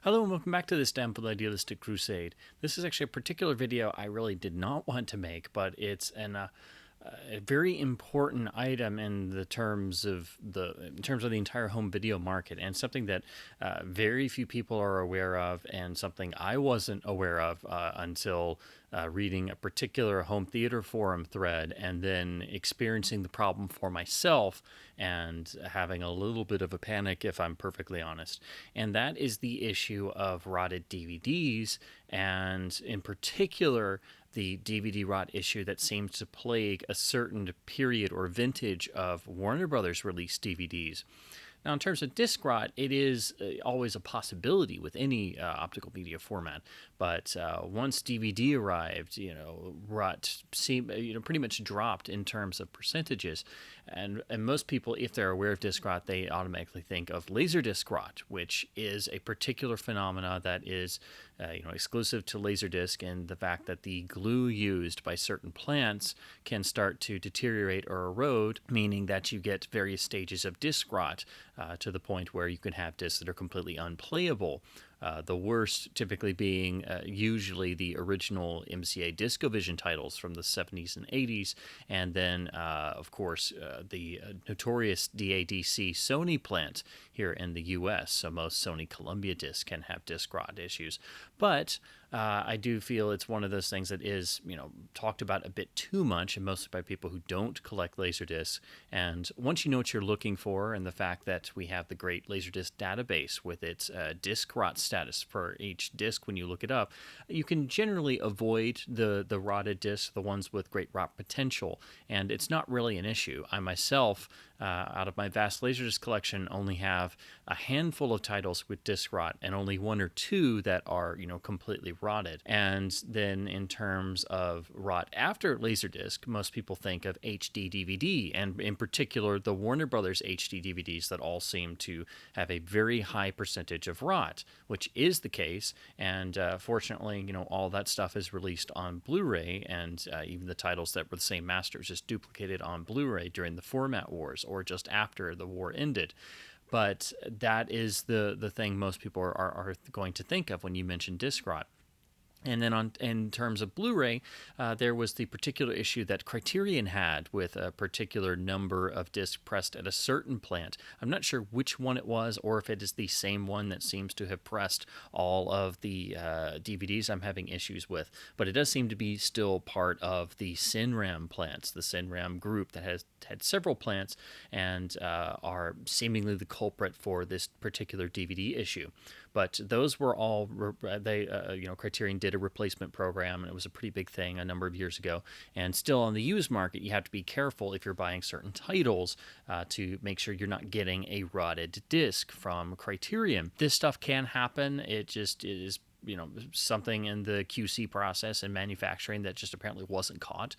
Hello and welcome back to this Damnable Idealistic Crusade. This is actually a particular video I really did not want to make, but it's a very important item in terms of the entire home video market, and something that very few people are aware of, and something I wasn't aware of until reading a particular home theater forum thread, and then experiencing the problem for myself and having a little bit of a panic, if I'm perfectly honest. And that is the issue of rotted DVDs, and in particular the DVD rot issue that seems to plague a certain period or vintage of Warner Brothers released DVDs. Now, in terms of disc rot, it is always a possibility with any optical media format. But once DVD arrived, rot seemed, pretty much dropped in terms of percentages. And most people, if they're aware of disc rot, they automatically think of laserdisc rot, which is a particular phenomena that is, exclusive to laserdisc, and the fact that the glue used by certain plants can start to deteriorate or erode, meaning that you get various stages of disc rot to the point where you can have discs that are completely unplayable. The worst typically being usually the original MCA DiscoVision titles from the 70s and 80s, and then, of course, the notorious DADC Sony plant here in the US. So most Sony Columbia discs can have disc rot issues. But I do feel it's one of those things that is, talked about a bit too much, and mostly by people who don't collect Laserdiscs. And once you know what you're looking for, and the fact that we have the great Laserdisc database with its disc rot status for each disc when you look it up, you can generally avoid the rotted discs, the ones with great rot potential, and it's not really an issue. I myself, out of my vast Laserdisc collection, only have a handful of titles with disc rot, and only one or two that are, completely rotted. And then in terms of rot after Laserdisc, most people think of HD DVD, and in particular the Warner Brothers HD DVDs that all seem to have a very high percentage of rot, which is the case. And fortunately, all that stuff is released on Blu-ray, and even the titles that were the same masters is duplicated on Blu-ray during the format wars or just after the war ended. But that is the thing most people are going to think of when you mention disc rot. And then in terms of Blu-ray, there was the particular issue that Criterion had with a particular number of discs pressed at a certain plant. I'm not sure which one it was, or if it is the same one that seems to have pressed all of the DVDs I'm having issues with. But it does seem to be still part of the Cinram plants, the Cinram group that has had several plants, and are seemingly the culprit for this particular DVD issue. But those were all, Criterion did a replacement program, and it was a pretty big thing a number of years ago. And still on the used market, you have to be careful if you're buying certain titles to make sure you're not getting a rotted disc from Criterion. This stuff can happen. It just is something in the QC process and manufacturing that just apparently wasn't caught.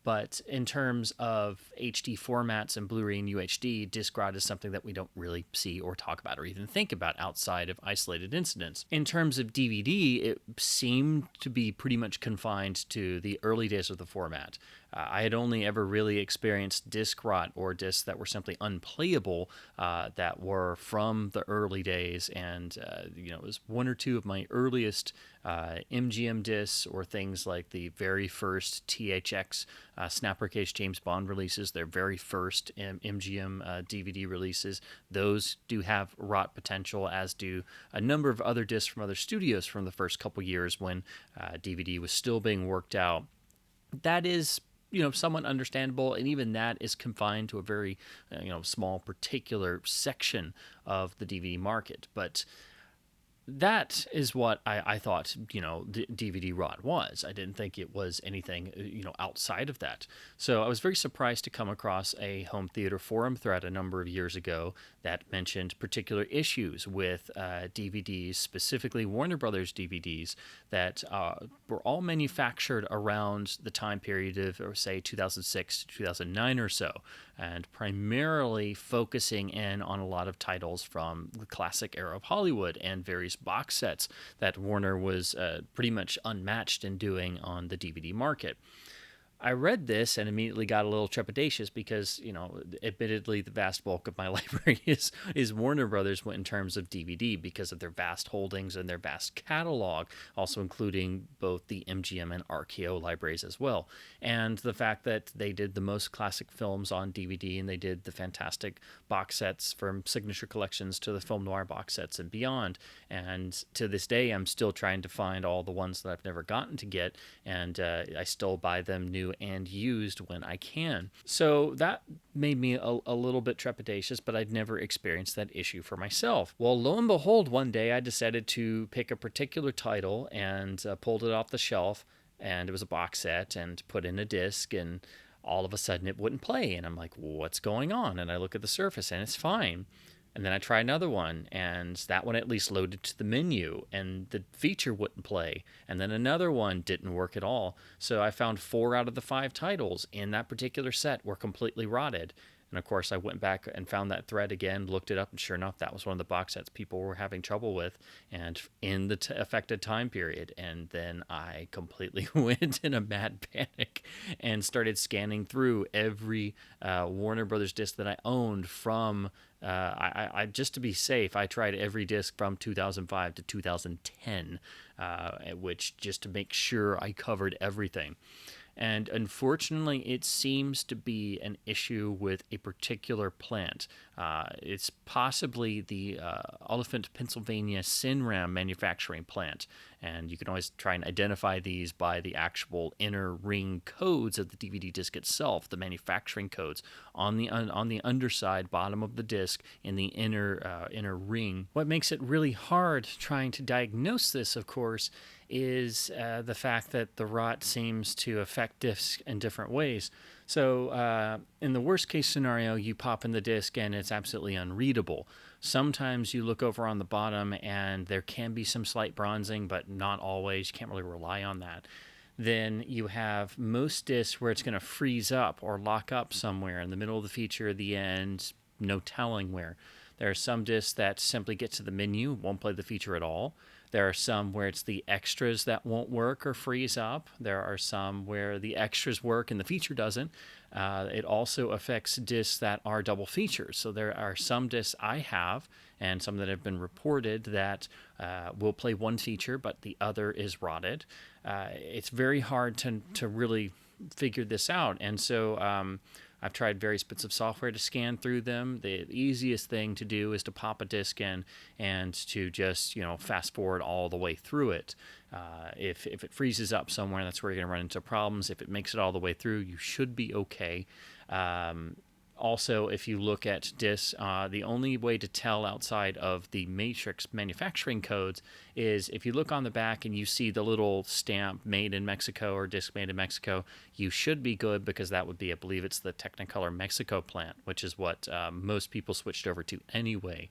But in terms of HD formats and Blu-ray and UHD, disc rot is something that we don't really see or talk about or even think about outside of isolated incidents. In terms of DVD, it seemed to be pretty much confined to the early days of the format. I had only ever really experienced disc rot or discs that were simply unplayable that were from the early days, and it was one or two of my earliest MGM discs, or things like the very first THX Snapper Case James Bond releases, their very first MGM DVD releases. Those do have rot potential, as do a number of other discs from other studios from the first couple years when DVD was still being worked out. That is somewhat understandable, and even that is confined to a very, small particular section of the DVD market. But that is what I thought, the DVD rot was. I didn't think it was anything, outside of that. So I was very surprised to come across a home theater forum thread a number of years ago that mentioned particular issues with DVDs, specifically Warner Brothers DVDs, that were all manufactured around the time period of, say, 2006 to 2009 or so, and primarily focusing in on a lot of titles from the classic era of Hollywood and various box sets that Warner was pretty much unmatched in doing on the DVD market. I read this and immediately got a little trepidatious because, admittedly, the vast bulk of my library is Warner Brothers in terms of DVD because of their vast holdings and their vast catalog, also including both the MGM and RKO libraries as well. And the fact that they did the most classic films on DVD, and they did the fantastic box sets from signature collections to the film noir box sets and beyond. And to this day, I'm still trying to find all the ones that I've never gotten to get, and I still buy them new and used when I can. So that made me a little bit trepidatious, but I'd never experienced that issue for myself. Well, lo and behold, one day I decided to pick a particular title and pulled it off the shelf, and it was a box set, and put in a disc, and all of a sudden it wouldn't play. And I'm like, what's going on? And I look at the surface and it's fine. And then I try another one, and that one at least loaded to the menu, and the feature wouldn't play. And then another one didn't work at all. So I found 4 out of the 5 titles in that particular set were completely rotted. And of course, I went back and found that thread again, looked it up, and sure enough, that was one of the box sets people were having trouble with, and in the affected time period. And then I completely went in a mad panic and started scanning through every Warner Brothers disc that I owned from. I just to be safe, I tried every disc from 2005 to 2010, which just to make sure I covered everything. And unfortunately, it seems to be an issue with a particular plant. It's possibly the Oliphant, Pennsylvania Cinram manufacturing plant. And you can always try and identify these by the actual inner ring codes of the DVD disc itself, the manufacturing codes on the underside, bottom of the disc, in the inner ring. What makes it really hard trying to diagnose this, of course, is the fact that the rot seems to affect discs in different ways. So in the worst case scenario, you pop in the disc and it's absolutely unreadable. Sometimes you look over on the bottom and there can be some slight bronzing, but not always. You can't really rely on that. Then you have most discs where it's going to freeze up or lock up somewhere in the middle of the feature, the end, no telling where. There are some discs that simply get to the menu, won't play the feature at all. There are some where it's the extras that won't work or freeze up. There are some where the extras work and the feature doesn't. It also affects discs that are double features. So there are some discs I have and some that have been reported that will play one feature, but the other is rotted. It's very hard to really figure this out. And so I've tried various bits of software to scan through them. The easiest thing to do is to pop a disc in and to just, fast forward all the way through it. If it freezes up somewhere, that's where you're going to run into problems. If it makes it all the way through, you should be okay. Also, if you look at discs, the only way to tell outside of the matrix manufacturing codes is if you look on the back and you see the little stamp made in Mexico or disc made in Mexico, you should be good because that would be, I believe it's the Technicolor Mexico plant, which is what most people switched over to anyway.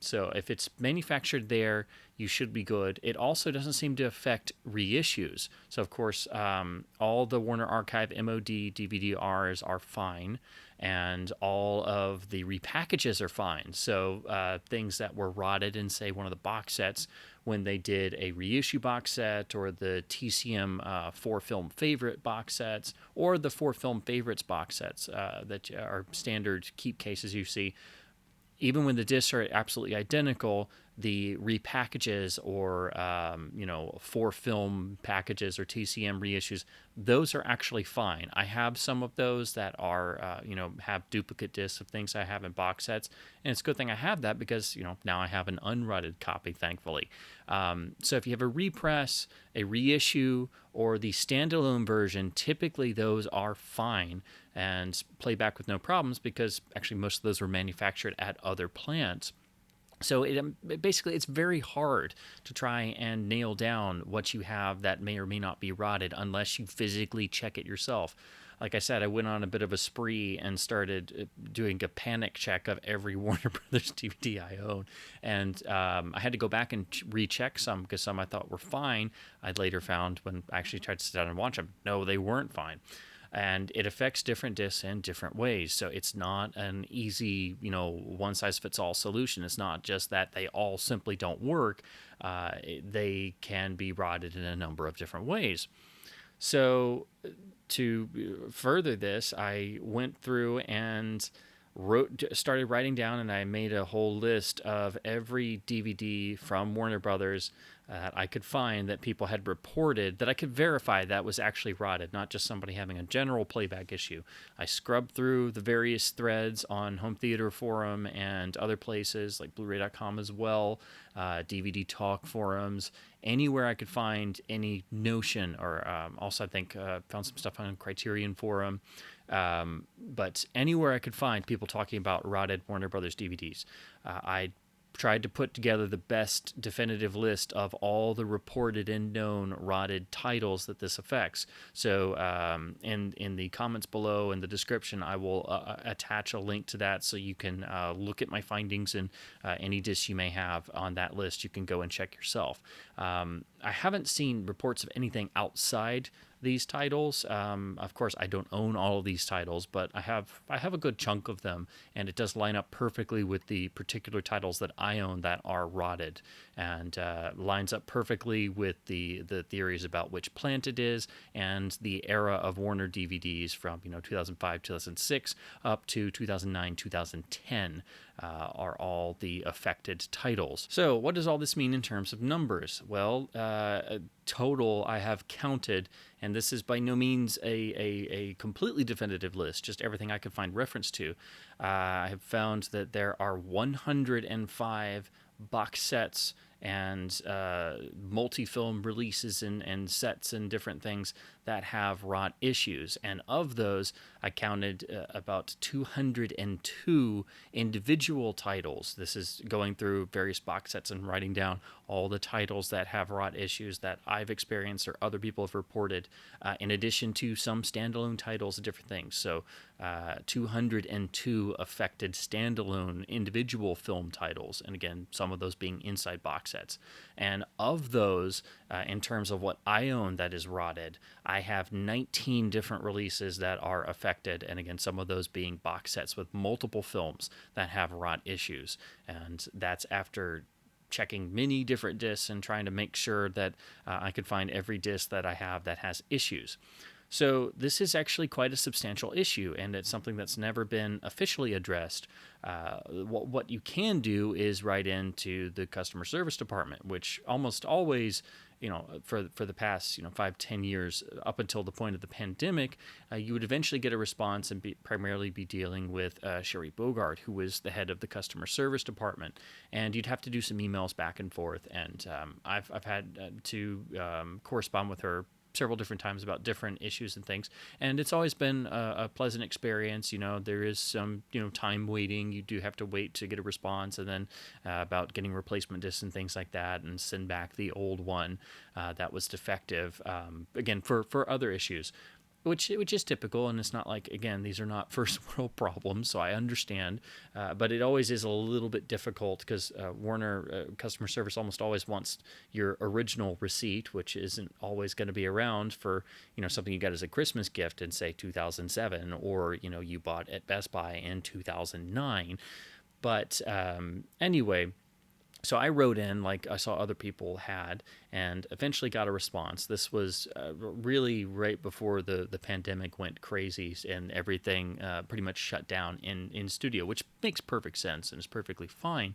So if it's manufactured there, you should be good. It also doesn't seem to affect reissues. So, of course, all the Warner Archive MOD DVD-Rs are fine, and all of the repackages are fine. So things that were rotted in, say, one of the box sets, when they did a reissue box set, or the TCM 4-film favorite box sets, or the 4-film favorites box sets that are standard keep cases you see, even when the discs are absolutely identical, the repackages or 4-film packages or TCM reissues, those are actually fine. I have some of those that are have duplicate discs of things I have in box sets, and it's a good thing I have that because now I have an unrotted copy, thankfully. So if you have a repress, a reissue, or the standalone version, typically those are fine and play back with no problems because actually most of those were manufactured at other plants. So basically, it's very hard to try and nail down what you have that may or may not be rotted unless you physically check it yourself. Like I said, I went on a bit of a spree and started doing a panic check of every Warner Brothers DVD I own. And I had to go back and recheck some because some I thought were fine. I later found when I actually tried to sit down and watch them, no, they weren't fine. And it affects different discs in different ways. So it's not an easy, one-size-fits-all solution. It's not just that they all simply don't work. They can be rotted in a number of different ways. So to further this, I went through and started writing down, and I made a whole list of every DVD from Warner Brothers that I could find that people had reported that I could verify that was actually rotted, not just somebody having a general playback issue. I scrubbed through the various threads on Home Theater Forum and other places like Blu-ray.com as well, DVD Talk forums, anywhere I could find any notion, or also I think found some stuff on Criterion Forum. But anywhere I could find people talking about rotted Warner Brothers DVDs, I tried to put together the best definitive list of all the reported and known rotted titles that this affects. So in the comments below in the description, I will attach a link to that so you can look at my findings, and any discs you may have on that list you can go and check yourself. I haven't seen reports of anything outside these titles. Of course, I don't own all of these titles, but I have a good chunk of them, and it does line up perfectly with the particular titles that I own that are rotted, and lines up perfectly with the theories about which plant it is and the era of Warner DVDs from 2005, 2006 up to 2009, 2010. Are all the affected titles. So what does all this mean in terms of numbers? Well, total I have counted, and this is by no means a completely definitive list, just everything I could find reference to. I have found that there are 105 box sets and multi-film releases and sets and different things that have rot issues. And of those, I counted about 202 individual titles. This is going through various box sets and writing down all the titles that have rot issues that I've experienced or other people have reported, in addition to some standalone titles and different things. So 202 affected standalone individual film titles, and again, some of those being inside box sets. And of those, in terms of what I own that is rotted, I have 19 different releases that are affected, and again, some of those being box sets with multiple films that have rot issues. And that's after checking many different discs and trying to make sure that I could find every disc that I have that has issues. So this is actually quite a substantial issue, and it's something that's never been officially addressed. What you can do is write into the customer service department, which almost always, for the past 5-10 years up until the point of the pandemic, you would eventually get a response and primarily be dealing with Sherry Bogart, who was the head of the customer service department, and you'd have to do some emails back and forth. And I've had to correspond with her several different times about different issues and things, and it's always been a pleasant experience. There is some time waiting. You do have to wait to get a response, and then about getting replacement discs and things like that, and send back the old one that was defective, again for other issues, which is typical. And it's not like, again, these are not first world problems, so I understand, but it always is a little bit difficult because Warner customer service almost always wants your original receipt, which isn't always going to be around for something you got as a Christmas gift in, say, 2007, or you bought at Best Buy in 2009. But anyway, so I wrote in like I saw other people had, and eventually got a response. This was really right before the pandemic went crazy and everything pretty much shut down in studio, which makes perfect sense and is perfectly fine.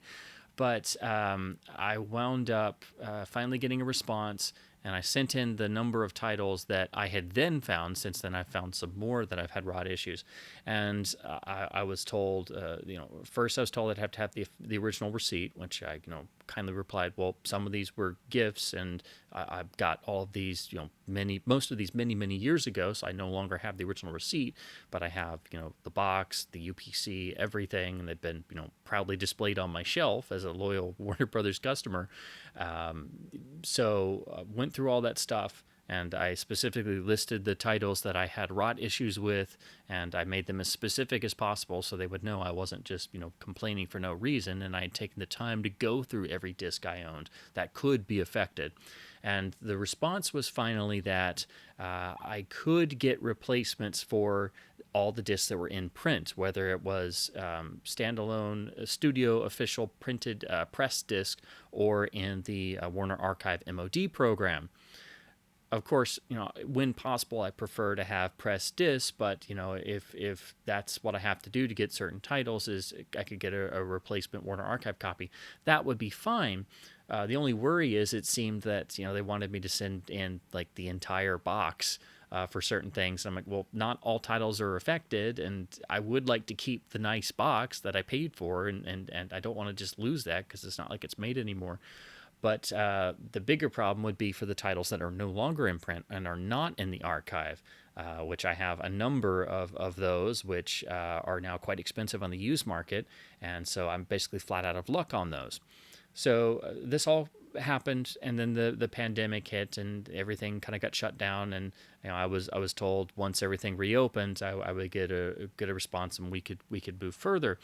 But I wound up finally getting a response, and I sent in the number of titles that I had then found. Since then, I've found some more that I've had rot issues. And I was told, first I was told I'd have to have the original receipt, which I, kindly replied, well, some of these were gifts, and I've got all of these, most of these many years ago, so I no longer have the original receipt, but I have, the box, the UPC, everything, and they've been, proudly displayed on my shelf as a loyal Warner Brothers customer. So went through all that stuff, and I specifically listed the titles that I had rot issues with, and I made them as specific as possible so they would know I wasn't just, complaining for no reason, and I had taken the time to go through every disc I owned that could be affected. And the response was finally that I could get replacements for all the discs that were in print, whether it was standalone studio official printed press disc or in the Warner Archive MOD program. Of course, when possible, I prefer to have press disc, but if that's what I have to do to get certain titles, is I could get a replacement Warner Archive copy, that would be fine. The only worry is it seemed that they wanted me to send in like the entire box for certain things. I'm like, well, not all titles are affected, and I would like to keep the nice box that I paid for, and I don't want to just lose that because it's not like it's made anymore. But the bigger problem would be for the titles that are no longer in print and are not in the archive, which I have a number of those, which are now quite expensive on the used market. And so I'm basically flat out of luck on those. So this all happened, and then the pandemic hit, and everything kind of got shut down. And I was told once everything reopened, I would get a response, and we could move further.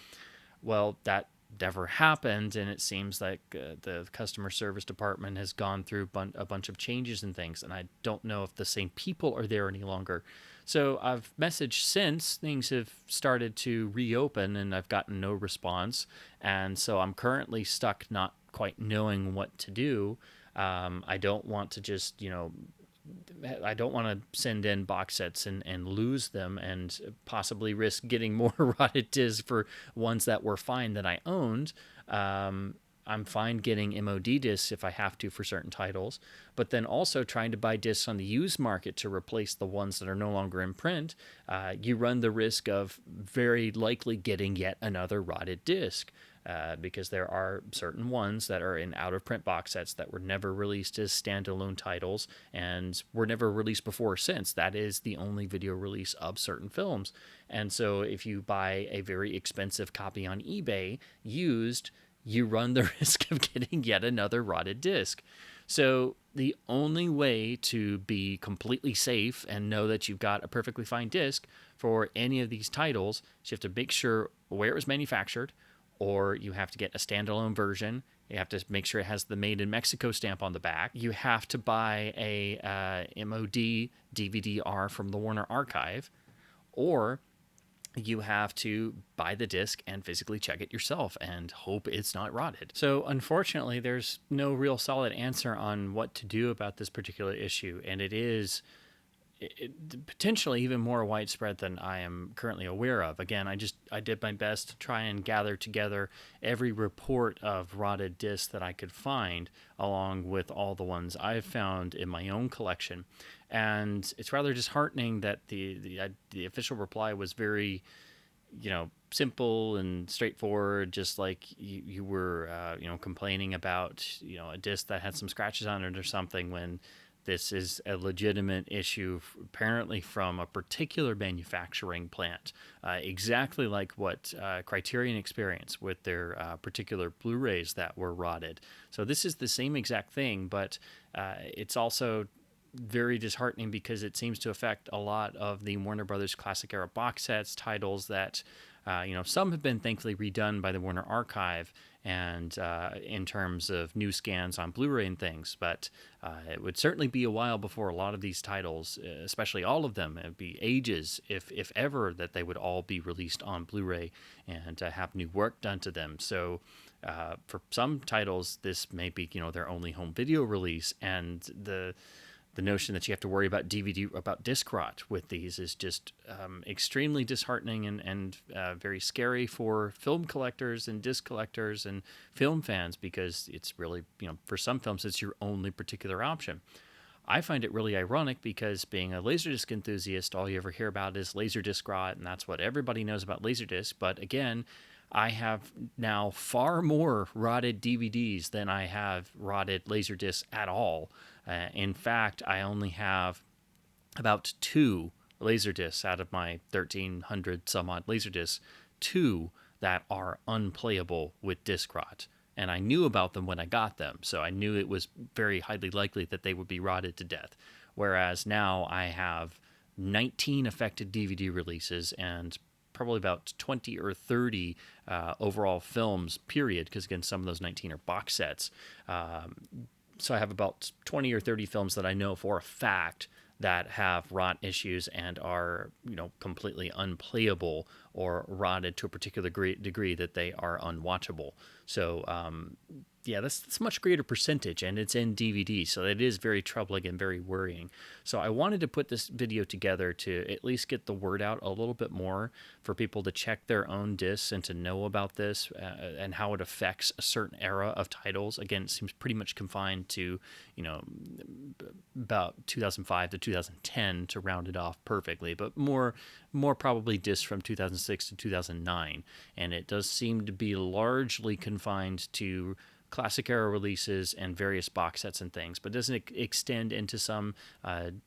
Well, that never happened, and it seems like the customer service department has gone through a bunch of changes and things, and I don't know if the same people are there any longer. So I've messaged since things have started to reopen, and I've gotten no response, and so I'm currently stuck not quite knowing what to do. I don't want to just, I don't want to send in box sets and lose them and possibly risk getting more rotted discs for ones that were fine that I owned. I'm fine getting MOD discs if I have to for certain titles, but then also trying to buy discs on the used market to replace the ones that are no longer in print, you run the risk of very likely getting yet another rotted disc. Because there are certain ones that are in out-of-print box sets that were never released as standalone titles and were never released before or since. That is the only video release of certain films. And so if you buy a very expensive copy on eBay used, you run the risk of getting yet another rotted disc. So the only way to be completely safe and know that you've got a perfectly fine disc for any of these titles is you have to make sure where it was manufactured, or you have to get a standalone version. You have to make sure it has the Made in Mexico stamp on the back. You have to buy a MOD DVD-R from the Warner Archive, or you have to buy the disc and physically check it yourself and hope it's not rotted. So unfortunately, there's no real solid answer on what to do about this particular issue, and it is potentially even more widespread than I am currently aware of. Again, I did my best to try and gather together every report of rotted discs that I could find, along with all the ones I've found in my own collection. And it's rather disheartening that the official reply was very, simple and straightforward, just like you were, complaining about, a disc that had some scratches on it or something, when this is a legitimate issue, apparently from a particular manufacturing plant, exactly like what Criterion experienced with their particular Blu-rays that were rotted. So this is the same exact thing, but it's also very disheartening because it seems to affect a lot of the Warner Brothers Classic Era box sets, titles that some have been thankfully redone by the Warner Archive, and in terms of new scans on Blu-ray and things, but it would certainly be a while before a lot of these titles, especially all of them, it would be ages, if ever, that they would all be released on Blu-ray and have new work done to them. So for some titles, this may be their only home video release, and the notion that you have to worry about disc rot with these is just extremely disheartening and very scary for film collectors and disc collectors and film fans, because it's really, for some films, it's your only particular option. I find it really ironic because, being a Laserdisc enthusiast, all you ever hear about is Laserdisc rot, and that's what everybody knows about Laserdisc. But again, I have now far more rotted DVDs than I have rotted Laserdiscs at all. In fact, I only have about 2 Laserdiscs out of my 1,300 some odd Laserdiscs, 2 that are unplayable with disc rot. And I knew about them when I got them, so I knew it was very highly likely that they would be rotted to death. Whereas now I have 19 affected DVD releases and probably about 20 or 30 overall films, period, because again, some of those 19 are box sets. So I have about 20 or 30 films that I know for a fact that have rot issues and are, completely unplayable or rotted to a particular degree that they are unwatchable. So Yeah, that's a much greater percentage, and it's in DVD, so it is very troubling and very worrying. So I wanted to put this video together to at least get the word out a little bit more for people to check their own discs and to know about this and how it affects a certain era of titles. Again, it seems pretty much confined to, you know, about 2005 to 2010 to round it off perfectly, but more probably discs from 2006 to 2009, and it does seem to be largely confined to classic era releases and various box sets and things, but doesn't extend into some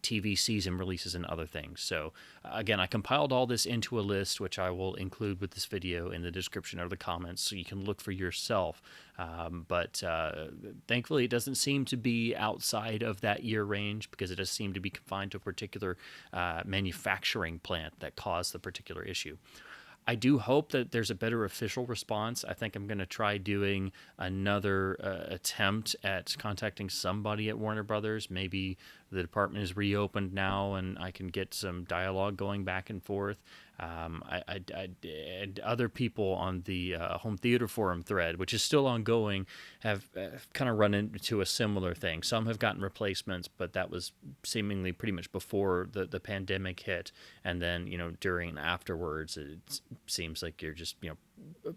TV season releases and other things. So again, I compiled all this into a list, which I will include with this video in the description or the comments, so you can look for yourself. But thankfully, it doesn't seem to be outside of that year range, because it does seem to be confined to a particular manufacturing plant that caused the particular issue. I do hope that there's a better official response. I think I'm going to try doing another attempt at contacting somebody at Warner Brothers. Maybe the department is reopened now and I can get some dialogue going back and forth. And other people on the home theater forum thread, which is still ongoing, have kind of run into a similar thing. Some have gotten replacements, but that was seemingly pretty much before the pandemic hit. And then, during and afterwards, it seems like you're just,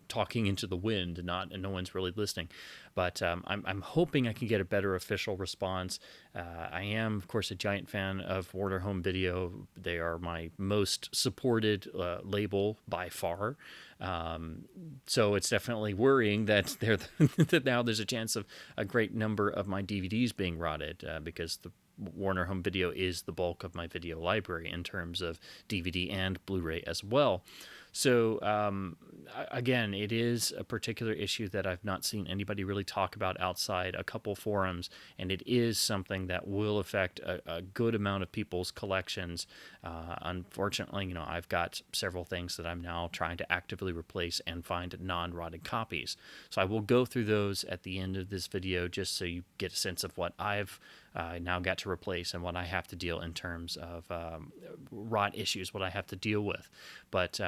talking into the wind and no one's really listening. But I'm hoping I can get a better official response. I am, of course, a giant fan of Warner Home Video. They are my most supported label by far. So it's definitely worrying that that now there's a chance of a great number of my DVDs being rotted, because the Warner Home Video is the bulk of my video library in terms of DVD and Blu-ray as well. So again, it is a particular issue that I've not seen anybody really talk about outside a couple forums, and it is something that will affect a good amount of people's collections. Unfortunately, I've got several things that I'm now trying to actively replace and find non-rotted copies. So I will go through those at the end of this video, just so you get a sense of what I've now got to replace and what I have to deal in terms of rot issues, what I have to deal with. But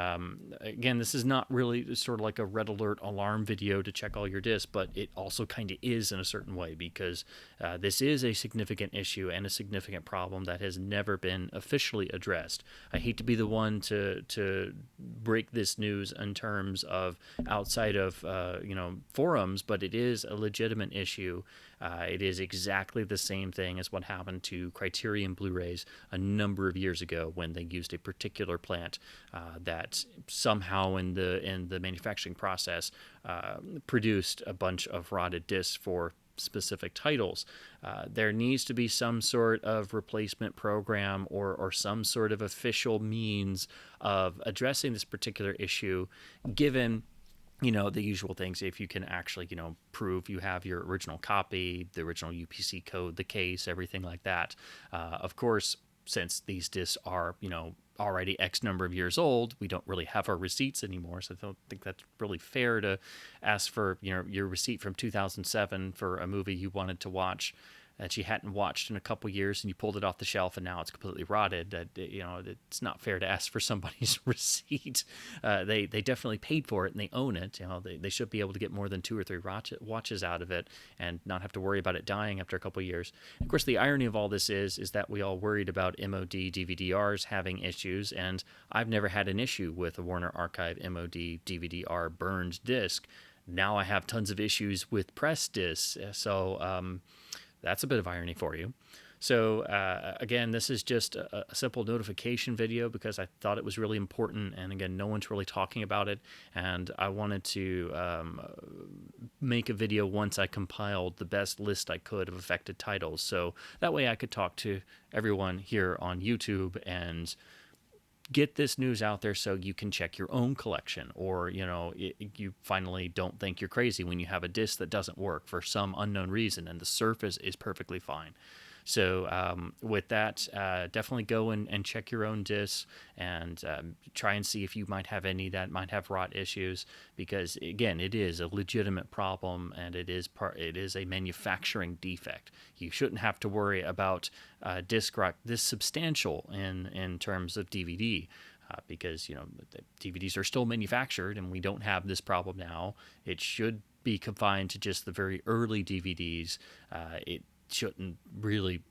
again, this is not really sort of like a red alert alarm video to check all your discs, but it also kind of is in a certain way, because this is a significant issue and a significant problem that has never been officially addressed. I hate to be the one to break this news in terms of outside of forums, but it is a legitimate issue. It is exactly the same thing as what happened to Criterion Blu-rays a number of years ago, when they used a particular plant that somehow in the manufacturing process produced a bunch of rotted discs for specific titles. There needs to be some sort of replacement program or some sort of official means of addressing this particular issue, given the usual things. If you can actually, prove you have your original copy, the original UPC code, the case, everything like that. Of course, since these discs are, already X number of years old, we don't really have our receipts anymore. So I don't think that's really fair to ask for, your receipt from 2007 for a movie you wanted to watch that you hadn't watched in a couple years, and you pulled it off the shelf and now it's completely rotted. It's not fair to ask for somebody's receipt. They definitely paid for it and they own it. They should be able to get more than 2 or 3 watches out of it and not have to worry about it dying after a couple years. Of course, the irony of all this is that we all worried about MOD DVD-Rs having issues, and I've never had an issue with a Warner Archive MOD DVD-R burned disc. Now I have tons of issues with press discs. So that's a bit of irony for you. So again, this is just a simple notification video because I thought it was really important. And again, no one's really talking about it. And I wanted to make a video once I compiled the best list I could of affected titles. So that way I could talk to everyone here on YouTube and get this news out there so you can check your own collection, or you finally don't think you're crazy when you have a disc that doesn't work for some unknown reason and the surface is perfectly fine. So with that, definitely go and check your own discs and try and see if you might have any that might have rot issues, because again, it is a legitimate problem and it is a manufacturing defect. You shouldn't have to worry about disc rot this substantial in terms of DVD. Because the DVDs are still manufactured and we don't have this problem now. It should be confined to just the very early DVDs. It shouldn't really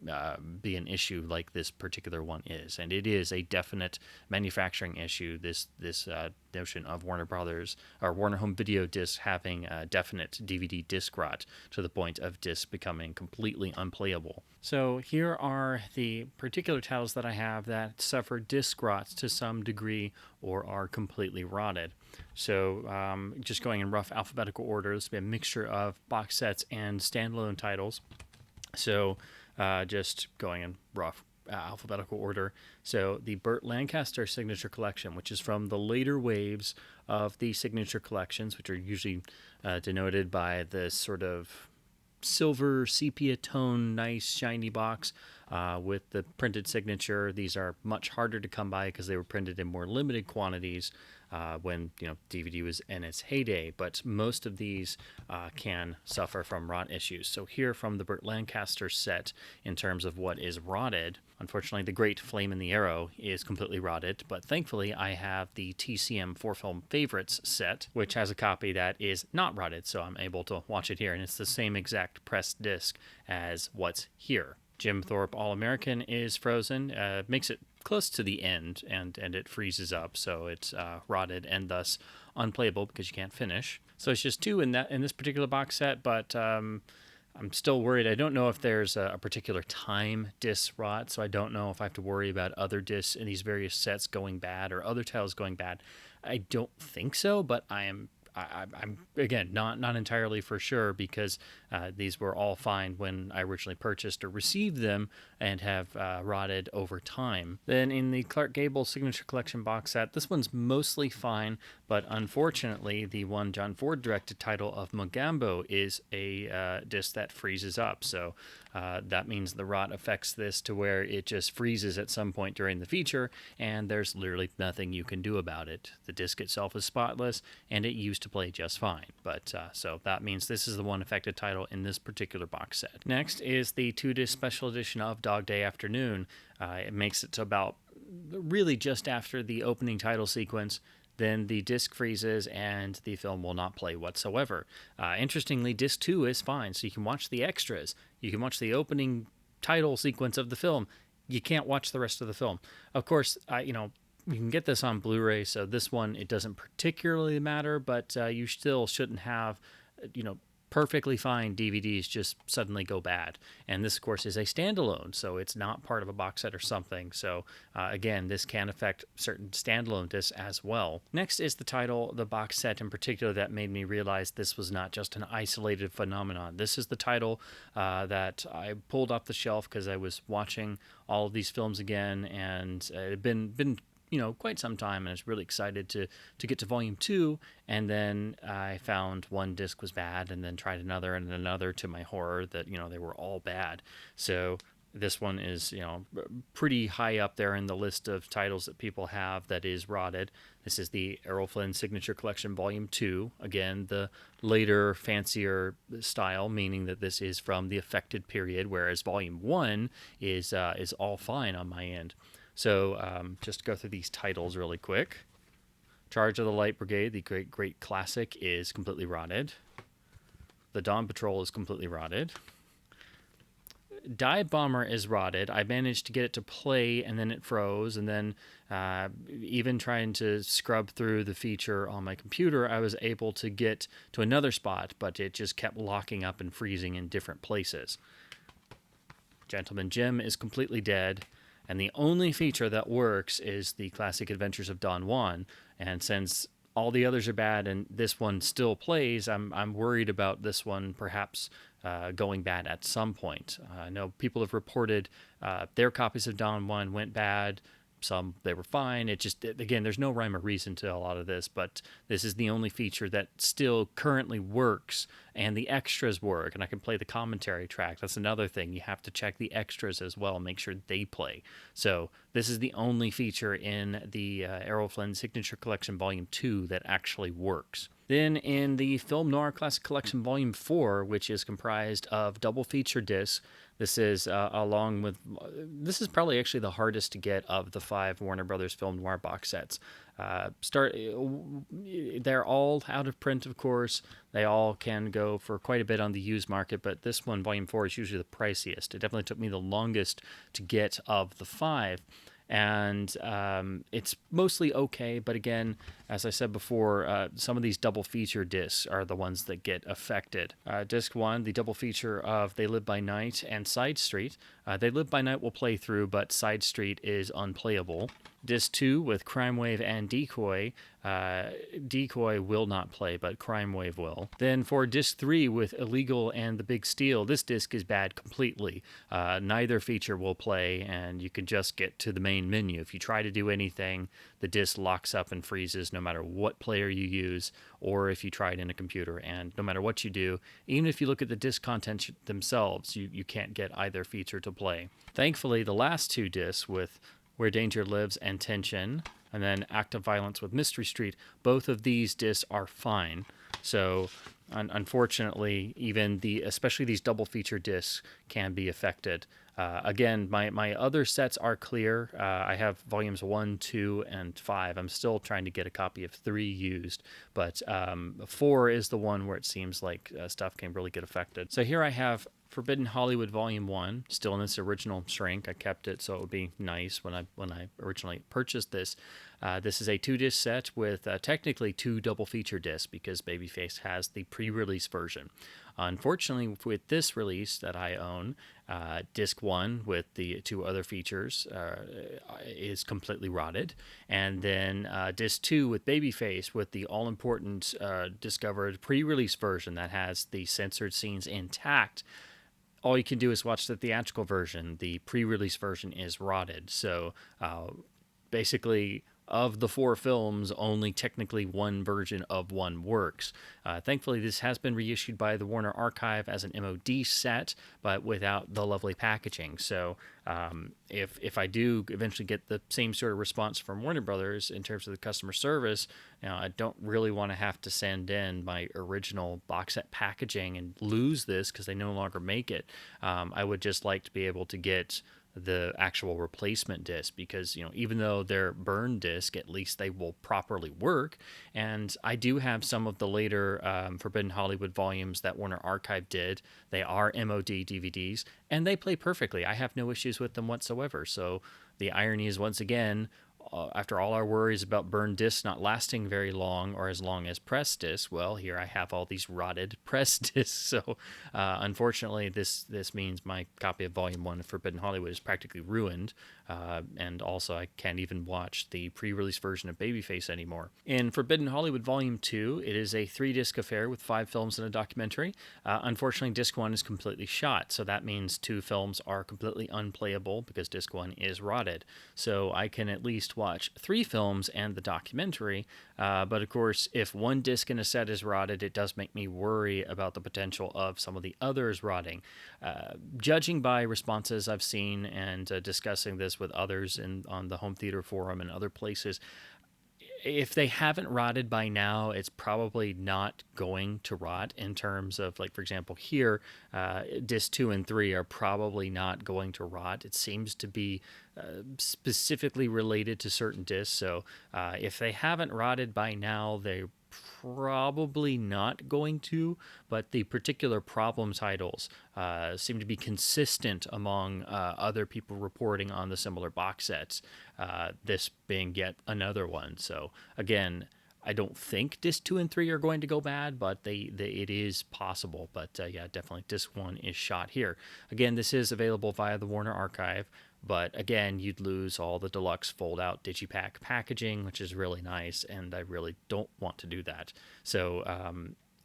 be an issue like this particular one is, and it is a definite manufacturing issue. This notion of Warner Brothers or Warner Home Video discs having a definite DVD disc rot to the point of discs becoming completely unplayable. So here are the particular titles that I have that suffer disc rots to some degree or are completely rotted. So just going in rough alphabetical order, this will be a mixture of box sets and standalone titles. So just going in rough alphabetical order. So the Burt Lancaster Signature Collection, which is from the later waves of the Signature Collections, which are usually denoted by this sort of silver sepia tone, nice shiny box with the printed signature. These are much harder to come by because they were printed in more limited quantities when DVD was in its heyday, but most of these can suffer from rot issues. So here from the Burt Lancaster set, in terms of what is rotted, unfortunately the Great Flame in the Arrow is completely rotted, but thankfully I have the TCM 4-film Favorites set, which has a copy that is not rotted, so I'm able to watch it here, and it's the same exact pressed disc as what's here. Jim Thorpe All-American is frozen, makes it close to the end, and it freezes up, so it's rotted and thus unplayable because you can't finish. So it's just two in this particular box set, but I'm still worried. I don't know if there's a particular time disc rot, so I don't know if I have to worry about other discs in these various sets going bad or other titles going bad. I don't think so, but I'm again not entirely for sure because these were all fine when I originally purchased or received them and have rotted over time. Then in the Clark Gable Signature Collection box set, this one's mostly fine, but unfortunately the one John Ford directed title of Mogambo is a disc that freezes up. So that means the rot affects this to where it just freezes at some point during the feature, and there's literally nothing you can do about it. The disc itself is spotless, and it used to play just fine. But so that means this is the one affected title in this particular box set. Next is the 2-disc special edition of Dog Day Afternoon. It makes it to about really just after the opening title sequence. Then the disc freezes and the film will not play whatsoever. Interestingly, disc 2 is fine, so you can watch the extras. You can watch the opening title sequence of the film. You can't watch the rest of the film. Of course, you can get this on Blu-ray, so this one, it doesn't particularly matter, but you still shouldn't have, perfectly fine DVDs just suddenly go bad. And this, of course, is a standalone, so it's not part of a box set or something. So, again, this can affect certain standalone discs as well. Next is the title, the box set in particular, that made me realize this was not just an isolated phenomenon. This is the title that I pulled off the shelf because I was watching all of these films again, and it had been quite some time, and I was really excited to get to volume 2, and then I found one disc was bad, and then tried another and another, to my horror that, they were all bad. So this one is, pretty high up there in the list of titles that people have that is rotted. This is the Errol Flynn Signature Collection Volume 2. Again, the later, fancier style, meaning that this is from the affected period, whereas Volume 1 is all fine on my end. So just to go through these titles really quick. Charge of the Light Brigade, the great classic, is completely rotted. The Dawn Patrol is completely rotted. Dive Bomber is rotted. I managed to get it to play, and then it froze. And then even trying to scrub through the feature on my computer, I was able to get to another spot, but it just kept locking up and freezing in different places. Gentleman Jim is completely dead. And the only feature that works is the Classic Adventures of Don Juan. And since all the others are bad and this one still plays, I'm worried about this one perhaps going bad at some point. I know people have reported their copies of Don Juan went bad. Some, they were fine. Again, there's no rhyme or reason to a lot of this, but this is the only feature that still currently works, and the extras work, and I can play the commentary track. That's another thing. You have to check the extras as well, make sure they play. So this is the only feature in the Errol Flynn Signature Collection Volume 2 that actually works. Then in the Film Noir Classic Collection Volume 4, which is comprised of double feature discs, This is this is probably actually the hardest to get of the 5 Warner Brothers film noir box sets. They're all out of print, of course. They all can go for quite a bit on the used market, but this one, Volume 4, is usually the priciest. It definitely took me the longest to get of the 5. And it's mostly okay, but again, as I said before, some of these double feature discs are the ones that get affected. Disc 1, the double feature of They Live by Night and Side Street. They Live by Night will play through, but Side Street is unplayable. Disc 2 with Crime Wave and Decoy. Decoy will not play, but Crime Wave will. Then for Disc 3 with Illegal and The Big Steal, this disc is bad completely. Neither feature will play, and you can just get to the main menu. If you try to do anything, the disc locks up and freezes no matter what player you use, or if you try it in a computer. And no matter what you do, even if you look at the disc contents themselves, you can't get either feature to play. Thankfully, the last 2 discs with Where Danger Lives and Tension, and then Act of Violence with Mystery Street, both of these discs are fine. So unfortunately, especially these double feature discs can be affected. Again, my other sets are clear. I have volumes 1, 2, and 5. I'm still trying to get a copy of 3 used, but 4 is the one where it seems like stuff can really get affected. So here I have Forbidden Hollywood Volume 1, still in its original shrink. I kept it so it would be nice when I originally purchased this. This is a 2-disc set with technically 2 double feature discs because Babyface has the pre-release version. Unfortunately, with this release that I own, disc 1 with the 2 other features is completely rotted. And then disc 2 with Babyface with the all-important discovered pre-release version that has the censored scenes intact. All you can do is watch the theatrical version. The pre-release version is rotted. So basically, of the 4 films, only technically one version of one works. Thankfully, this has been reissued by the Warner Archive as an MOD set, but without the lovely packaging. So if I do eventually get the same sort of response from Warner Brothers in terms of the customer service, I don't really want to have to send in my original box set packaging and lose this because they no longer make it. I would just like to be able to get the actual replacement disc because, even though they're burn disc, at least they will properly work. And I do have some of the later Forbidden Hollywood volumes that Warner Archive did. They are MOD DVDs and they play perfectly. I have no issues with them whatsoever. So the irony is, once again, after all our worries about burned discs not lasting very long or as long as press discs, well, here I have all these rotted press discs. So unfortunately, this means my copy of Volume 1 of Forbidden Hollywood is practically ruined. And also, I can't even watch the pre-release version of Babyface anymore. In Forbidden Hollywood Volume 2, it is a 3-disc affair with 5 films and a documentary. Unfortunately, Disc 1 is completely shot, so that means 2 films are completely unplayable because Disc 1 is rotted. So I can at least watch 3 films and the documentary, but of course, if one disc in a set is rotted, it does make me worry about the potential of some of the others rotting. Judging by responses I've seen and discussing this with others on the Home Theater Forum and other places, if they haven't rotted by now, it's probably not going to rot in terms of, like, for example, here, disc 2 and 3 are probably not going to rot. It seems to be specifically related to certain discs. So if they haven't rotted by now, they're probably not going to, but the particular problem titles seem to be consistent among other people reporting on the similar box sets, this being yet another one. So again, I don't think disc 2 and 3 are going to go bad, but it is possible. But yeah, definitely disc 1 is shot here. Again, this is available via the Warner Archive. But again, you'd lose all the deluxe fold-out digipack packaging, which is really nice, and I really don't want to do that. So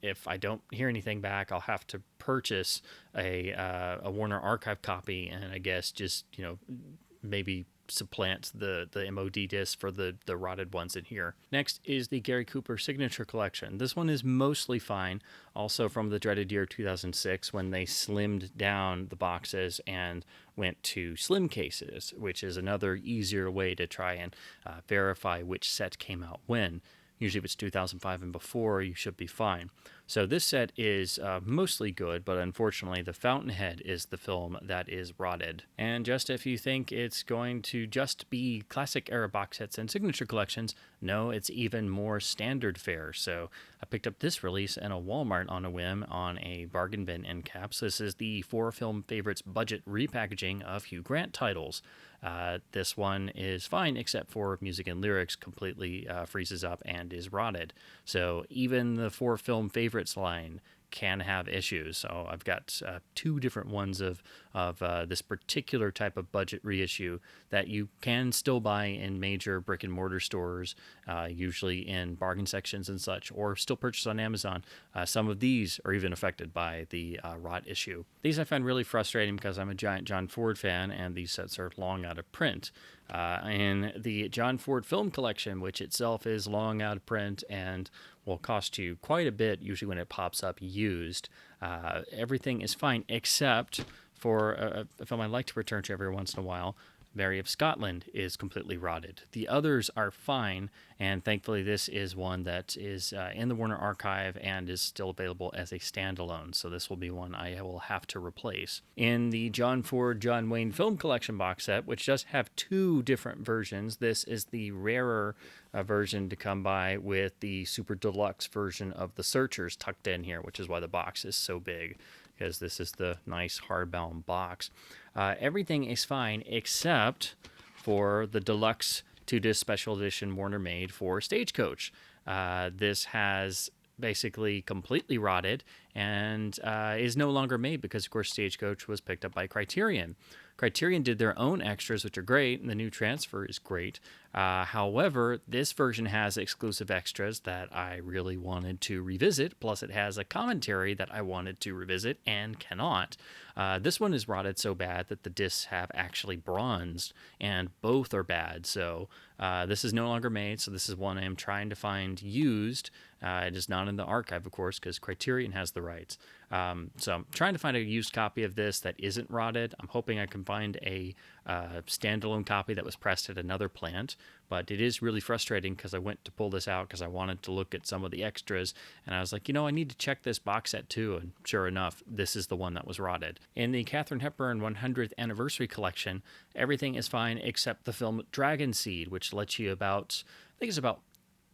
if I don't hear anything back, I'll have to purchase a Warner Archive copy, and I guess just maybe supplant the MOD disc for the rotted ones in here. Next is the Gary Cooper Signature Collection. This one is mostly fine, also from the dreaded year 2006 when they slimmed down the boxes and went to slim cases, which is another easier way to try and verify which set came out when. Usually if it's 2005 and before, you should be fine. So this set is mostly good, but unfortunately the Fountainhead is the film that is rotted. And just if you think it's going to just be classic era box sets and signature collections, no, it's even more standard fare. So I picked up this release in a Walmart on a whim on a bargain bin end caps. This is the 4 Film Favorites budget repackaging of Hugh Grant titles. This one is fine, except for music and lyrics completely freezes up and is rotted. So even the 4 Film Favorites line can have issues. So I've got 2 different ones of this particular type of budget reissue that you can still buy in major brick and mortar stores, usually in bargain sections and such, or still purchase on Amazon. Some of these are even affected by the rot issue. These I find really frustrating because I'm a giant John Ford fan, and these sets are long out of print. In the John Ford Film Collection, which itself is long out of print and will cost you quite a bit, usually when it pops up used. Everything is fine except for a film I like to return to every once in a while. Mary of Scotland is completely rotted. The others are fine, and thankfully this is one that is in the Warner Archive and is still available as a standalone, so this will be one I will have to replace. In the John Ford John Wayne Film Collection box set, which does have 2 different versions, this is the rarer version to come by with the super deluxe version of The Searchers tucked in here, which is why the box is so big, because this is the nice hardbound box. Everything is fine except for the deluxe 2-disc special edition Warner made for Stagecoach. This has basically completely rotted and is no longer made because, of course, Stagecoach was picked up by Criterion. Criterion did their own extras, which are great, and the new transfer is great. However, this version has exclusive extras that I really wanted to revisit, plus it has a commentary that I wanted to revisit and cannot. This one is rotted so bad that the discs have actually bronzed, and both are bad. So this is no longer made, so this is one I am trying to find used. It is not in the archive, of course, because Criterion has the rights. So I'm trying to find a used copy of this that isn't rotted. I'm hoping I can find a standalone copy that was pressed at another plant, but it is really frustrating because I went to pull this out because I wanted to look at some of the extras, and I was like, I need to check this box set too, and sure enough, this is the one that was rotted. In the Katharine Hepburn 100th Anniversary Collection, everything is fine except the film Dragon Seed, which lets you about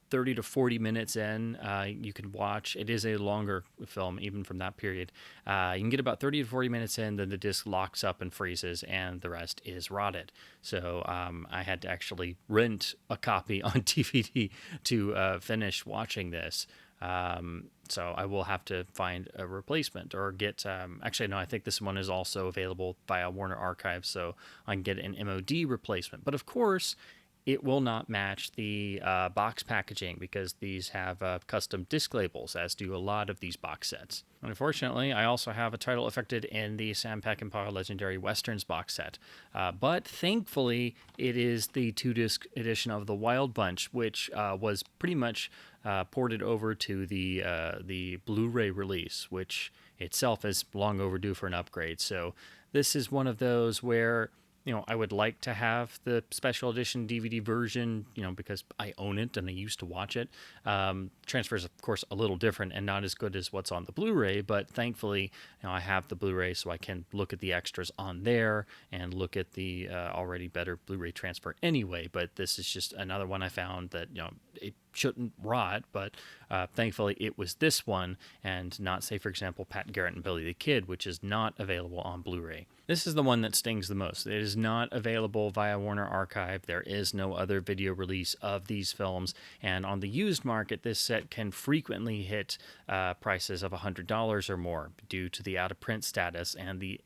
30 to 40 minutes in, you can watch. It is a longer film, even from that period. You can get about 30 to 40 minutes in, then the disc locks up and freezes, and the rest is rotted. So I had to actually rent a copy on DVD to finish watching this. So I will have to find a replacement or get, actually, no, I think this one is also available via Warner Archive, so I can get an MOD replacement. But of course, it will not match the box packaging because these have custom disc labels, as do a lot of these box sets. Unfortunately, I also have a title affected in the Sam Peckinpah Legendary Westerns box set. But thankfully, it is the 2-disc edition of The Wild Bunch, which was pretty much ported over to the Blu-ray release, which itself is long overdue for an upgrade. So this is one of those where I would like to have the special edition DVD version, because I own it and I used to watch it. Transfer is, of course, a little different and not as good as what's on the Blu-ray, but thankfully, I have the Blu-ray so I can look at the extras on there and look at the already better Blu-ray transfer anyway. But this is just another one I found that, it shouldn't rot, but thankfully it was this one and not, say, for example, Pat Garrett and Billy the Kid, which is not available on Blu-ray. This is the one that stings the most. It is not available via Warner Archive. There is no other video release of these films, and on the used market, this set can frequently hit prices of $100 or more due to the out-of-print status and the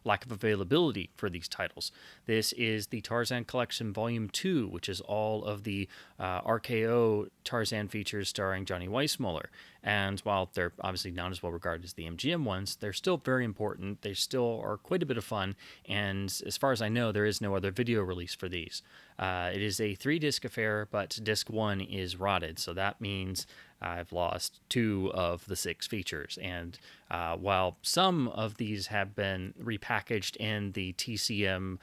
lack of availability for these titles. This is the Tarzan Collection Volume 2, which is all of the RKO Tarzan features starring Johnny Weissmuller. And while they're obviously not as well regarded as the MGM ones, they're still very important. They still are quite a bit of fun. And as far as I know, there is no other video release for these. It is a 3-disc affair, but disc 1 is rotted. So that means I've lost 2 of the 6 features. And while some of these have been repackaged in the TCM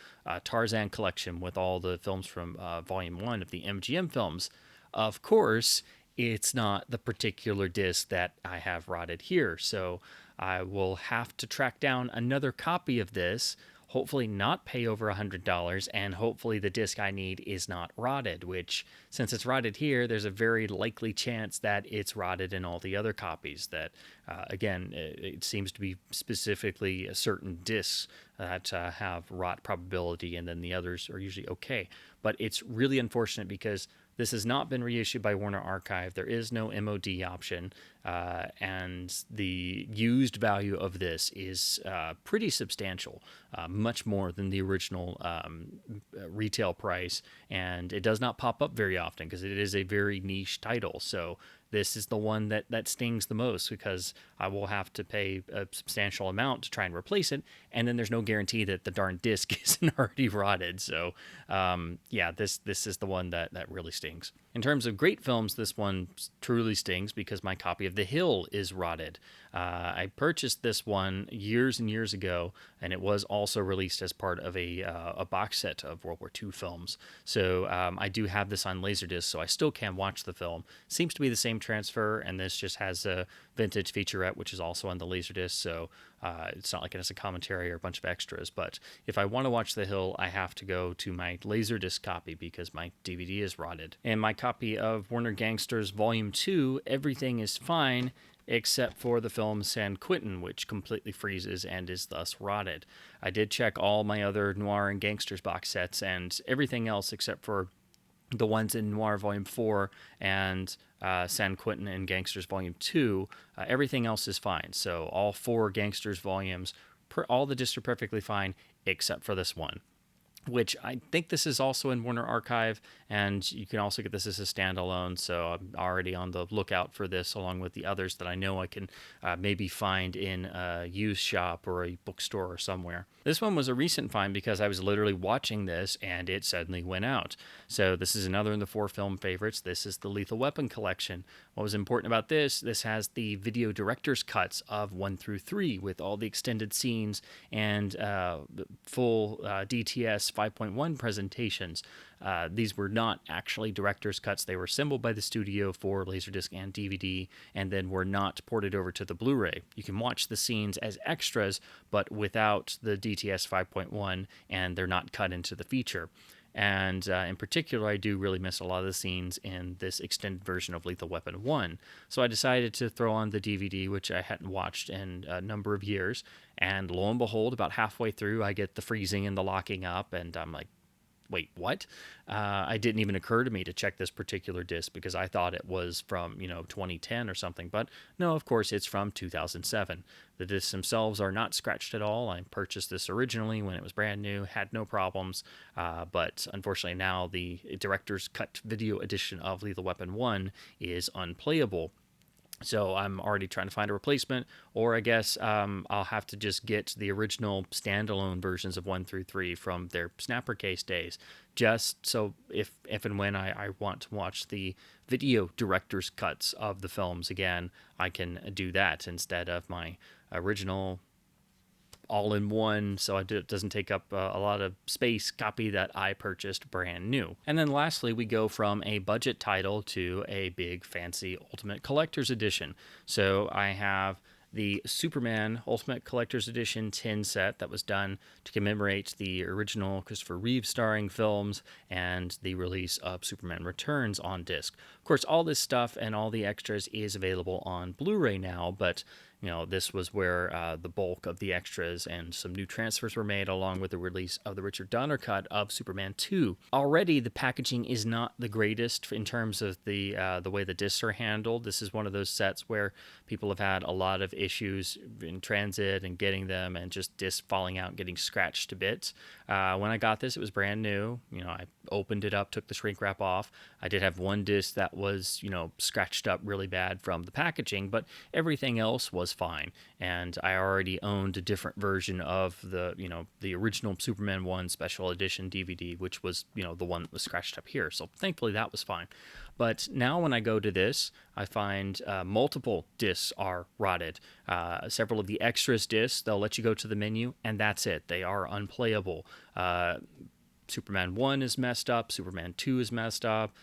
Tarzan collection with all the films from Volume 1 of the MGM films, of course, it's not the particular disc that I have rotted here. So I will have to track down another copy of this, hopefully not pay over $100, and hopefully the disc I need is not rotted, which, since it's rotted here, there's a very likely chance that it's rotted in all the other copies. That, again, it seems to be specifically certain discs that have rot probability, and then the others are usually okay. But it's really unfortunate because this has not been reissued by Warner Archive. There is no MOD option, and the used value of this is pretty substantial, much more than the original retail price, and it does not pop up very often because it is a very niche title. So this is the one that stings the most because I will have to pay a substantial amount to try and replace it, and then there's no guarantee that the darn disc isn't already rotted. So yeah, this is the one that really stings. In terms of great films, this one truly stings because my copy of The Hill is rotted. I purchased this one years and years ago, and it was also released as part of a box set of World War II films. So I do have this on Laserdisc, so I still can watch the film. Seems to be the same transfer, and this just has a vintage featurette, which is also on the Laserdisc, so it's not like it has a commentary or a bunch of extras. But if I want to watch The Hill, I have to go to my Laserdisc copy because my DVD is rotted. And my copy of Warner Gangsters Volume 2, everything is fine except for the film San Quentin, which completely freezes and is thus rotted. I did check all my other Noir and Gangsters box sets, and everything else except for the ones in Noir Volume 4 and San Quentin and Gangsters Volume 2, everything else is fine. So all 4 Gangsters volumes, all the discs are perfectly fine except for this one, which I think this is also in Warner Archive, and you can also get this as a standalone, so I'm already on the lookout for this along with the others that I know I can maybe find in a used shop or a bookstore or somewhere. This one was a recent find because I was literally watching this and it suddenly went out. So this is another in the 4 film favorites. This is the Lethal Weapon collection. What was important about this has the video director's cuts of 1 through 3 with all the extended scenes and full DTS 5.1 presentations. These were not actually director's cuts. They were assembled by the studio for Laserdisc and DVD and then were not ported over to the Blu-ray. You can watch the scenes as extras, but without the DTS 5.1, and they're not cut into the feature. And in particular, I do really miss a lot of the scenes in this extended version of Lethal Weapon 1. So I decided to throw on the DVD, which I hadn't watched in a number of years. And lo and behold, about halfway through, I get the freezing and the locking up, and I'm like, wait, what? It didn't even occur to me to check this particular disc because I thought it was from, 2010 or something. But no, of course, it's from 2007. The discs themselves are not scratched at all. I purchased this originally when it was brand new, had no problems. But unfortunately now the director's cut video edition of Lethal Weapon 1 is unplayable. So I'm already trying to find a replacement, or I guess I'll have to just get the original standalone versions of 1 through 3 from their snapper case days, just so if and when I want to watch the video director's cuts of the films again, I can do that instead of my original all-in-one, so it doesn't take up a lot of space copy that I purchased brand new. And then lastly, we go from a budget title to a big fancy Ultimate Collector's Edition. So I have the Superman Ultimate Collector's Edition tin set that was done to commemorate the original Christopher Reeve starring films and the release of Superman Returns on disc. Of course, all this stuff and all the extras is available on Blu-ray now, but this was where the bulk of the extras and some new transfers were made, along with the release of the Richard Donner cut of Superman 2. Already, the packaging is not the greatest in terms of the way the discs are handled. This is one of those sets where people have had a lot of issues in transit and getting them, and just discs falling out and getting scratched to bits. When I got this, it was brand new. I opened it up, took the shrink wrap off. I did have one disc that was, scratched up really bad from the packaging, but everything else was fine. And I already owned a different version of the original Superman 1 special edition DVD, which was, the one that was scratched up here. So thankfully that was fine. But now when I go to this, I find multiple discs are rotted. Several of the extras discs, they'll let you go to the menu, and that's it. They are unplayable. Superman 1 is messed up. Superman 2 is messed up.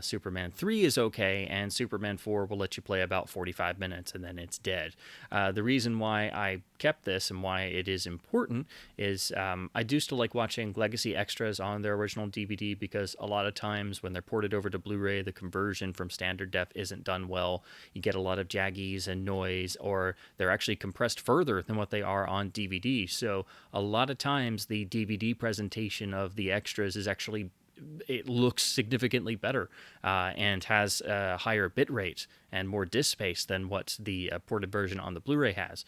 Superman 3 is okay, and Superman 4 will let you play about 45 minutes and then it's dead. The reason why I kept this and why it is important is I do still like watching legacy extras on their original DVD, because a lot of times when they're ported over to Blu-ray, the conversion from standard def isn't done well. You get a lot of jaggies and noise, or they're actually compressed further than what they are on DVD. So a lot of times the DVD presentation of the extras is actually, it looks significantly better and has a higher bit rate and more disk space than what the ported version on the Blu-ray has.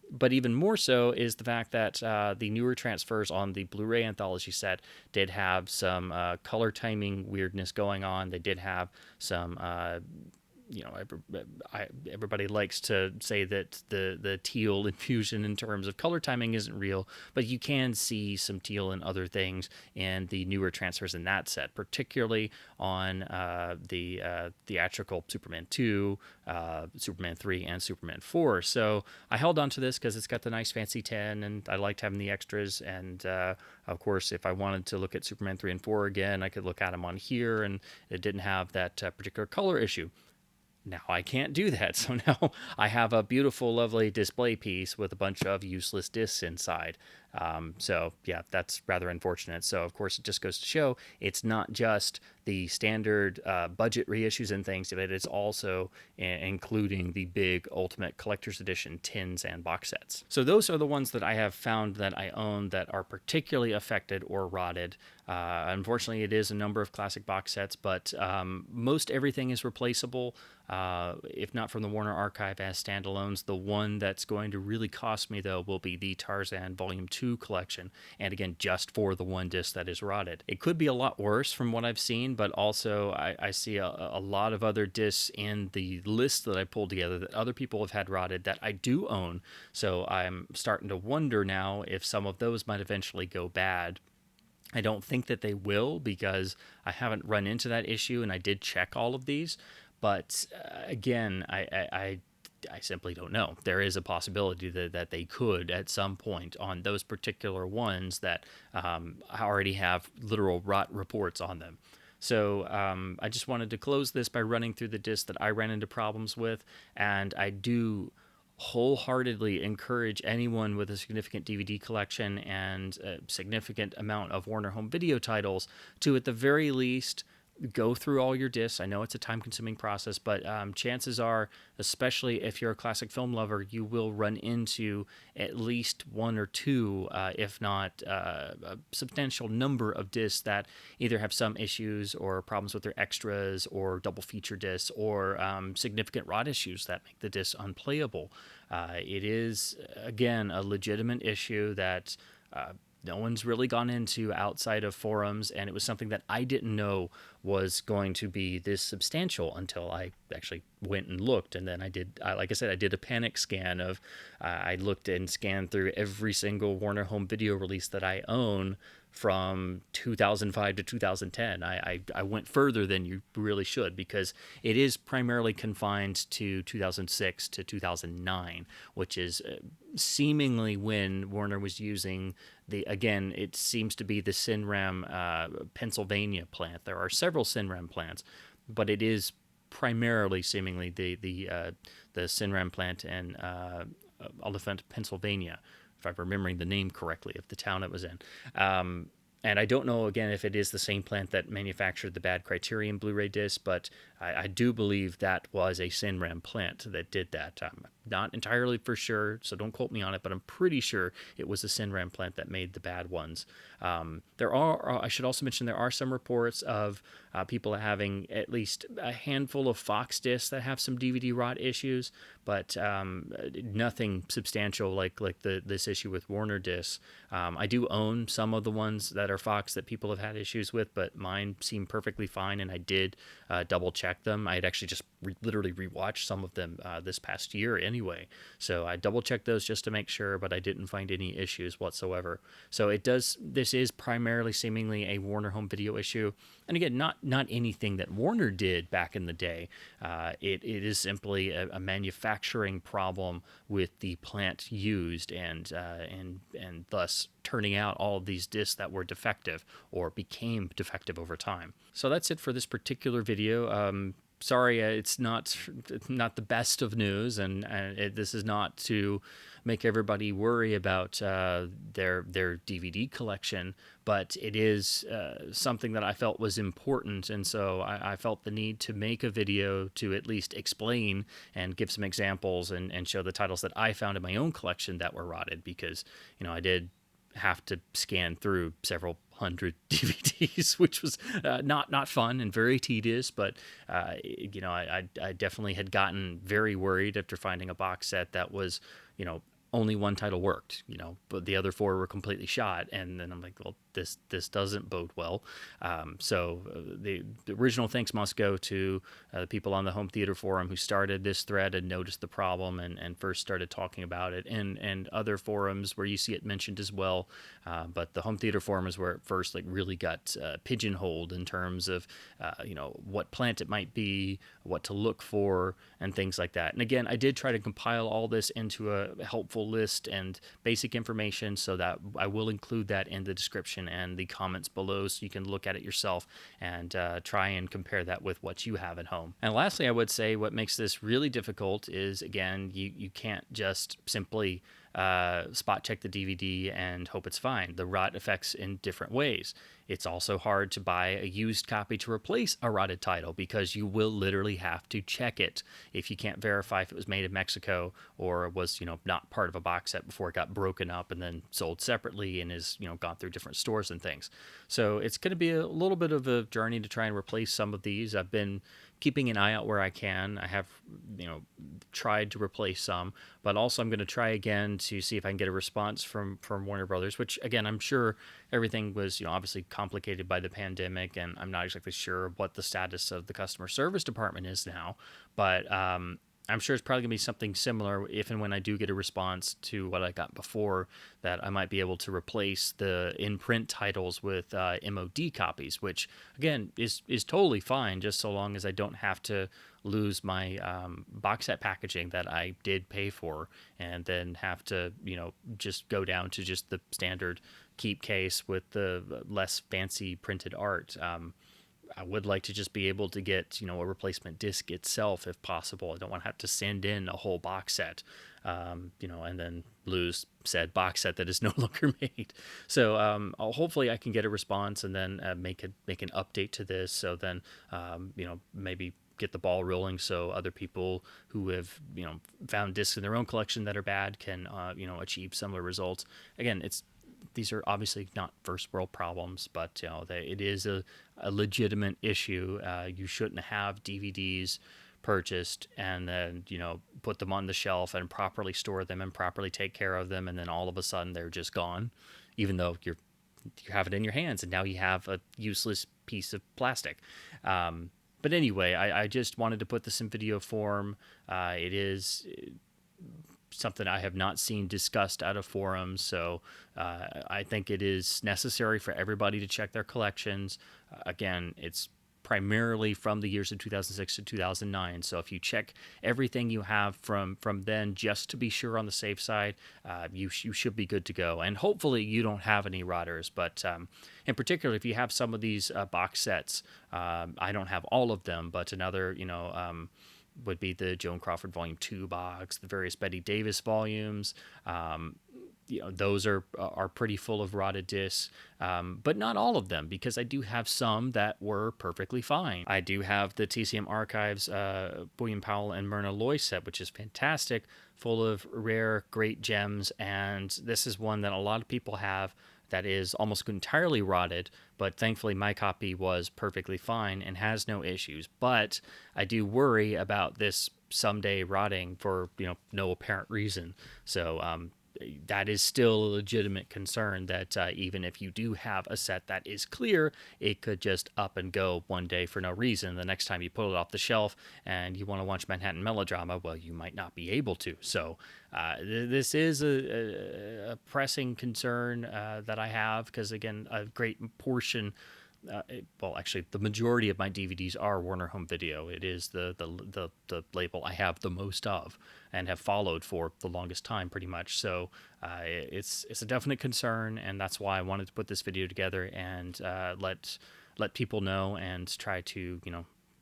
But even more so is the fact that the newer transfers on the Blu-ray anthology set did have some color timing weirdness going on. They did have some everybody likes to say that the teal infusion in terms of color timing isn't real, but you can see some teal and other things in the newer transfers in that set, particularly on the theatrical Superman 2, Superman 3, and Superman 4. So I held on to this because it's got the nice fancy 10, and I liked having the extras. And of course, if I wanted to look at Superman 3 and 4 again, I could look at them on here, and it didn't have that particular color issue. Now I can't do that, so now I have a beautiful, lovely display piece with a bunch of useless discs inside. So yeah, that's rather unfortunate. So of course, it just goes to show it's not just the standard budget reissues and things, but it's also including the big Ultimate Collector's Edition tins and box sets. So those are the ones that I have found that I own that are particularly affected or rotted. Unfortunately, it is a number of classic box sets, but most everything is replaceable. If not from the Warner Archive as standalones. The one that's going to really cost me, though, will be the Tarzan Volume 2 collection, and again, just for the one disc that is rotted. It could be a lot worse from what I've seen, but also I see a lot of other discs in the list that I pulled together that other people have had rotted that I do own, so I'm starting to wonder now if some of those might eventually go bad. I don't think that they will, because I haven't run into that issue, and I did check all of these. But again, I simply don't know. There is a possibility that they could at some point on those particular ones that already have literal rot reports on them. So I just wanted to close this by running through the discs that I ran into problems with, and I do wholeheartedly encourage anyone with a significant DVD collection and a significant amount of Warner Home Video titles to, at the very least, go through all your discs. I know it's a time-consuming process, but chances are, especially if you're a classic film lover, you will run into at least one or two, if not a substantial number of discs that either have some issues or problems with their extras or double feature discs or significant rot issues that make the disc unplayable. It is, again, a legitimate issue that no one's really gone into outside of forums, and it was something that I didn't know was going to be this substantial until I actually went and looked. And then like I said, I did a panic scan of, I looked and scanned through every single Warner Home Video release that I own from 2005 to 2010. I went further than you really should, because it is primarily confined to 2006 to 2009, which is seemingly when Warner was using again, it seems to be the Cinram Pennsylvania plant. There are several Cinram plants, but it is primarily seemingly the Cinram plant in Oliphant, Pennsylvania, if I'm remembering the name correctly of the town it was in. And I don't know, again, if it is the same plant that manufactured the bad Criterion Blu-ray disc, but I do believe that was a Cinram plant that did that. I'm not entirely for sure, so don't quote me on it, but I'm pretty sure it was a Cinram plant that made the bad ones. I should also mention, there are some reports of people having at least a handful of Fox discs that have some DVD rot issues, but nothing substantial like this issue with Warner discs. I do own some of the ones that are Fox that people have had issues with, but mine seem perfectly fine, and I did double check them. I had actually just literally rewatched some of them this past year anyway. anyway. So I double checked those just to make sure, but I didn't find any issues whatsoever. So this is primarily seemingly a Warner Home Video issue. And again, not anything that Warner did back in the day. It is simply a manufacturing problem with the plant used, and thus turning out all of these discs that were defective or became defective over time. So that's it for this particular video. Sorry, it's not the best of news, and this is not to make everybody worry about their DVD collection, but it is something that I felt was important, and so I felt the need to make a video to at least explain and give some examples and show the titles that I found in my own collection that were rotted, because I did have to scan through several hundred DVDs, which was not fun and very tedious. But I definitely had gotten very worried after finding a box set that was only one title worked, but the other four were completely shot. And then I'm like, well, this doesn't bode well. So the original thanks must go to the people on the home theater forum who started this thread and noticed the problem and first started talking about it, and other forums where you see it mentioned as well. But the home theater forum is where it first really got pigeonholed in terms of what plant it might be, what to look for, and things like that. And again, I did try to compile all this into a helpful list and basic information, so that I will include that in the description and the comments below, so you can look at it yourself and try and compare that with what you have at home. And lastly, I would say what makes this really difficult is, again, you can't just simply spot check the DVD and hope it's fine. The rot affects in different ways. It's also hard to buy a used copy to replace a rotted title, because you will literally have to check it if you can't verify if it was made in Mexico or was not part of a box set before it got broken up and then sold separately and is gone through different stores and things. So it's going to be a little bit of a journey to try and replace some of these. I've been keeping an eye out where I can. I have tried to replace some, but also I'm going to try again to see if I can get a response from Warner Brothers, which again, I'm sure everything was obviously complicated by the pandemic, and I'm not exactly sure what the status of the customer service department is now, but I'm sure it's probably going to be something similar if and when I do get a response to what I got before, that I might be able to replace the in-print titles with MOD copies, which, again, is totally fine, just so long as I don't have to lose my box set packaging that I did pay for, and then have to, just go down to just the standard keep case with the less fancy printed art. I would like to just be able to get, a replacement disc itself if possible. I don't want to have to send in a whole box set, and then lose said box set that is no longer made. So hopefully I can get a response and then make an update to this. So then, maybe get the ball rolling, so other people who have, found discs in their own collection that are bad can, achieve similar results. Again, these are obviously not first world problems, but it is a legitimate issue. You shouldn't have DVDs purchased and then put them on the shelf and properly store them and properly take care of them, and then all of a sudden they're just gone, even though you have it in your hands and now you have a useless piece of plastic. But anyway, I just wanted to put this in video form. It is something I have not seen discussed out of forums, so I think it is necessary for everybody to check their collections. Again, it's primarily from the years of 2006 to 2009, so if you check everything you have from then, just to be sure on the safe side, you should be good to go. And hopefully you don't have any rotters, but in particular, if you have some of these box sets, I don't have all of them, but another would be the Joan Crawford Volume 2 box, the various Betty Davis volumes. Those are pretty full of rotted discs, but not all of them, because I do have some that were perfectly fine. I do have the TCM Archives William Powell and Myrna Loy set, which is fantastic, full of rare, great gems, and this is one that a lot of people have that is almost entirely rotted, but thankfully my copy was perfectly fine and has no issues. But I do worry about this someday rotting for no apparent reason. So that is still a legitimate concern that even if you do have a set that is clear, it could just up and go one day for no reason. The next time you pull it off the shelf and you want to watch Manhattan Melodrama, well, you might not be able to. So this is a pressing concern that I have because, again, a great portion well, actually, the majority of my DVDs are Warner Home Video. It is the label I have the most of and have followed for the longest time, pretty much. So it's a definite concern, and that's why I wanted to put this video together and let people know and try to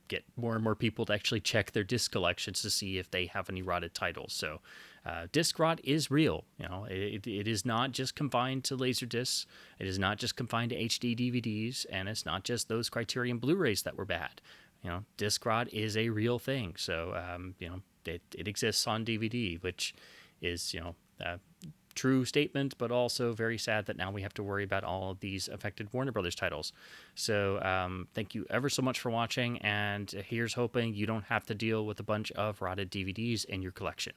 get more and more people to actually check their disc collections to see if they have any rotted titles. So disc rot is real. It is not just confined to laser discs. It is not just confined to HD DVDs, and it's not just those Criterion Blu-rays that were bad. Disc rot is a real thing. So it exists on DVD, which is a true statement, but also very sad that now we have to worry about all of these affected Warner Brothers titles. So thank you ever so much for watching, and here's hoping you don't have to deal with a bunch of rotted DVDs in your collection.